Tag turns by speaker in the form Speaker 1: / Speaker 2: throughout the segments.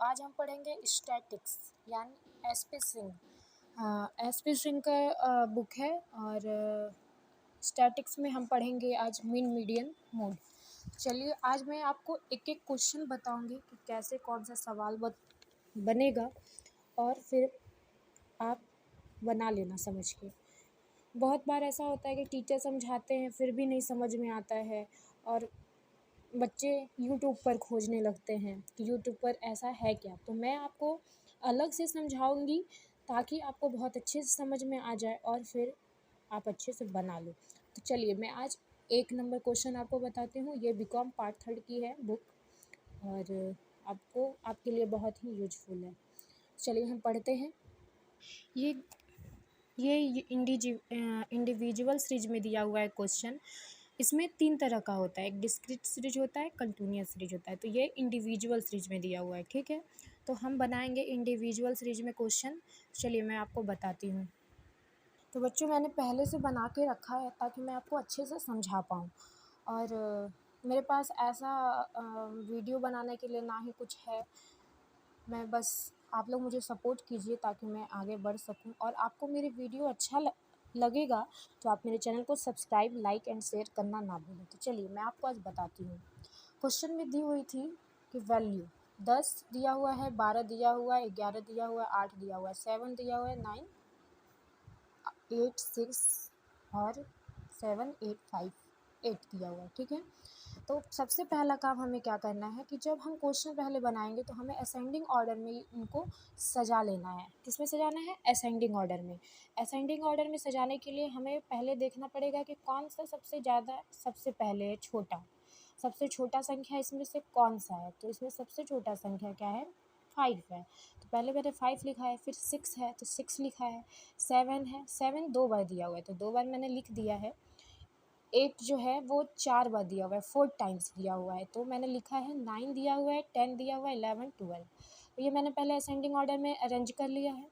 Speaker 1: आज हम पढ़ेंगे स्टैटिक्स यानी एसपी सिंह। एसपी सिंह का बुक है और स्टैटिक्स में हम पढ़ेंगे आज मीन मीडियन मोड। चलिए आज मैं आपको एक एक क्वेश्चन बताऊंगी कि कैसे कौन सा सवाल बनेगा और फिर आप बना लेना समझ के। बहुत बार ऐसा होता है कि टीचर समझाते हैं फिर भी नहीं समझ में आता है और बच्चे यूट्यूब पर खोजने लगते हैं कि यूट्यूब पर ऐसा है क्या। तो मैं आपको अलग से समझाऊंगी ताकि आपको बहुत अच्छे से समझ में आ जाए और फिर आप अच्छे से बना लो। तो चलिए मैं आज 1 नंबर क्वेश्चन आपको बताती हूँ। ये बीकॉम पार्ट 3 की है बुक और आपके लिए बहुत ही यूजफुल है। चलिए हम पढ़ते हैं। ये इंडिविजुअल सीरीज में दिया हुआ है क्वेश्चन। इसमें 3 तरह का होता है, एक डिस्क्रीट सीरीज होता है, कंटिन्यूअस सीरीज होता है। तो ये इंडिविजुअल सीरीज में दिया हुआ है, ठीक है। तो हम बनाएंगे इंडिविजुअल सीरीज में क्वेश्चन। चलिए मैं आपको बताती हूँ। तो बच्चों मैंने पहले से बना के रखा है ताकि मैं आपको अच्छे से समझा पाऊँ। और मेरे पास ऐसा वीडियो बनाने के लिए ना ही कुछ है। मैं बस आप लोग मुझे सपोर्ट कीजिए ताकि मैं आगे बढ़ सकूं। और आपको मेरी वीडियो अच्छा लगेगा तो आप मेरे चैनल को सब्सक्राइब, लाइक एंड शेयर करना ना भूलें। तो चलिए मैं आपको आज बताती हूँ। क्वेश्चन में दी हुई थी कि वैल्यू 10 दिया हुआ है, 12 दिया हुआ है, 11 दिया हुआ है, 8 दिया हुआ है, 7 दिया हुआ है, 9, 8, 6 और 7, 8, 5, 8 दिया हुआ है, ठीक है। तो सबसे पहला काम हमें क्या करना है कि जब हम क्वेश्चन पहले बनाएंगे तो हमें असेंडिंग ऑर्डर में इनको सजा लेना है। किस में सजाना है? असेंडिंग ऑर्डर में। असेंडिंग ऑर्डर में सजाने के लिए हमें पहले देखना पड़ेगा कि कौन सा सबसे पहले छोटा, सबसे छोटा संख्या इसमें से कौन सा है। तो इसमें सबसे छोटा संख्या क्या है? 5 है। तो पहले मैंने 5 लिखा है, फिर 6 है तो 6 लिखा है, 7 है, 7 2 बार दिया हुआ है तो 2 बार मैंने लिख दिया है। 8 जो है वो 4 बार दिया हुआ है, 4 टाइम्स दिया हुआ है तो मैंने लिखा है। 9 दिया हुआ है, 10 दिया हुआ है, 11, 12। तो ये मैंने पहले असेंडिंग ऑर्डर में अरेंज कर लिया है।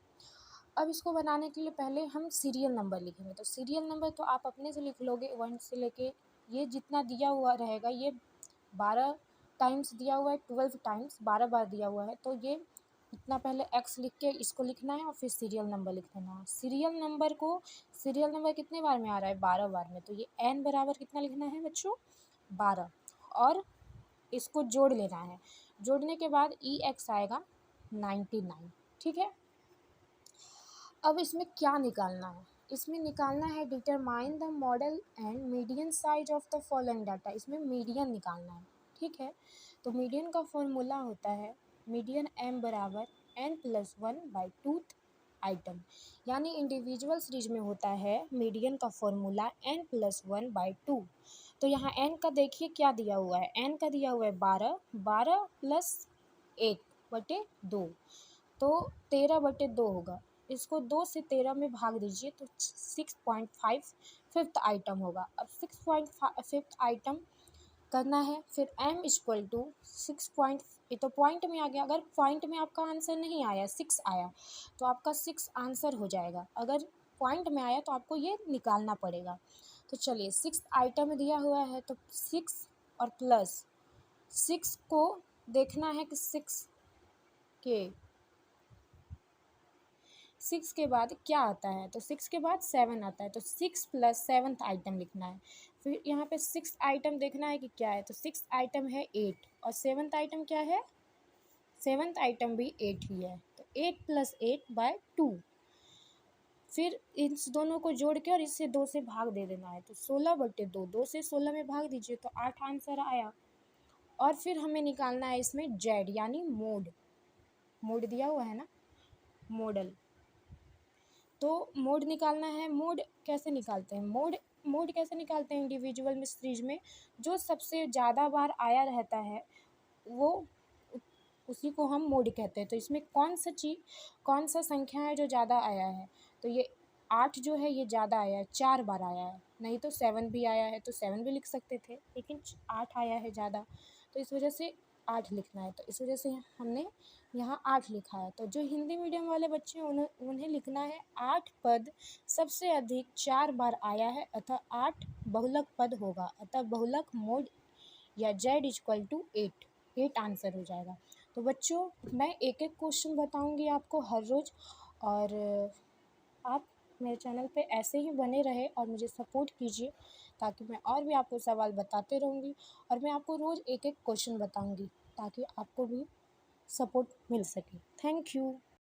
Speaker 1: अब इसको बनाने के लिए पहले हम सीरियल नंबर लिखेंगे। तो सीरियल नंबर तो आप अपने से लिख लोगे 1 से लेके ये जितना दिया हुआ रहेगा। ये 12 टाइम्स दिया हुआ है, 12 टाइम्स 12 बार दिया हुआ है। तो ये इतना पहले x लिख के इसको लिखना है और फिर सीरियल नंबर लिख देना है। सीरियल नंबर कितने बार में आ रहा है? 12 बार में। तो ये n बराबर कितना लिखना है बच्चों? 12 और इसको जोड़ लेना है। जोड़ने के बाद ex आएगा 99, ठीक है। अब इसमें क्या निकालना है? इसमें निकालना है determine the model and median size of the following data. इसमें मीडियन निकालना है, ठीक है। तो मीडियन का फॉर्मूला होता है मीडियन m बराबर n+1/2 आइटम। यानी इंडिविजुअल सीरीज में होता है मीडियन का फॉर्मूला n+1/2। तो यहाँ n का देखिए क्या दिया हुआ है। n का दिया हुआ है 12, 12 + 1/2 तो 13/2 होगा। इसको 2 से 13 में भाग दीजिए तो 6.5 फिफ्थ आइटम होगा। अब 6.5 फिफ्थ आइटम करना है। फिर m = 6. ये तो पॉइंट में आ गया। अगर पॉइंट में आपका आंसर नहीं आया, 6 आया तो आपका 6 आंसर हो जाएगा। अगर पॉइंट में आया तो आपको ये निकालना पड़ेगा। तो चलिए 6 आइटम दिया हुआ है तो 6 और प्लस 6 को देखना है कि 6 के बाद क्या आता है। तो 6 के बाद 7 आता है तो 6 + 7th आइटम लिखना है। फिर यहाँ पे 6th आइटम देखना है कि क्या है। तो 6th आइटम है 8 और 7th आइटम क्या है? 7th आइटम भी 8 ही है। तो 8 + 8/2। फिर इन दोनों को जोड़ के और इससे 2 से भाग दे देना है। तो 16/2, 2 से 16 में भाग दीजिए तो 8 आंसर आया। और फिर हमें निकालना है इसमें जेड यानी मोड दिया हुआ है ना, मॉडल। तो मोड निकालना है। मोड कैसे निकालते हैं? मोड कैसे निकालते हैं इंडिविजुअल में सीरीज में? जो सबसे ज़्यादा बार आया रहता है वो उसी को हम मोड कहते हैं। तो इसमें कौन सा संख्या है जो ज़्यादा आया है? तो ये 8 जो है ये ज़्यादा आया है, 4 बार आया है। नहीं तो 7 भी आया है तो 7 भी लिख सकते थे, लेकिन 8 आया है ज़्यादा तो इस वजह से 8 लिखना है। तो इस वजह से हमने यहाँ 8 लिखा है। तो जो हिंदी मीडियम वाले बच्चे हैं उन्हें लिखना है 8 पद सबसे अधिक 4 बार आया है अतः 8 बहुलक पद होगा। अतः बहुलक मोड या z = 8 आंसर हो जाएगा। तो बच्चों मैं एक एक क्वेश्चन बताऊंगी आपको हर रोज़, और आप मेरे चैनल पे ऐसे ही बने रहे और मुझे सपोर्ट कीजिए, ताकि मैं और भी आपको सवाल बताते रहूँगी और मैं आपको रोज़ एक एक क्वेश्चन बताऊंगी, ताकि आपको भी सपोर्ट मिल सके। Thank you.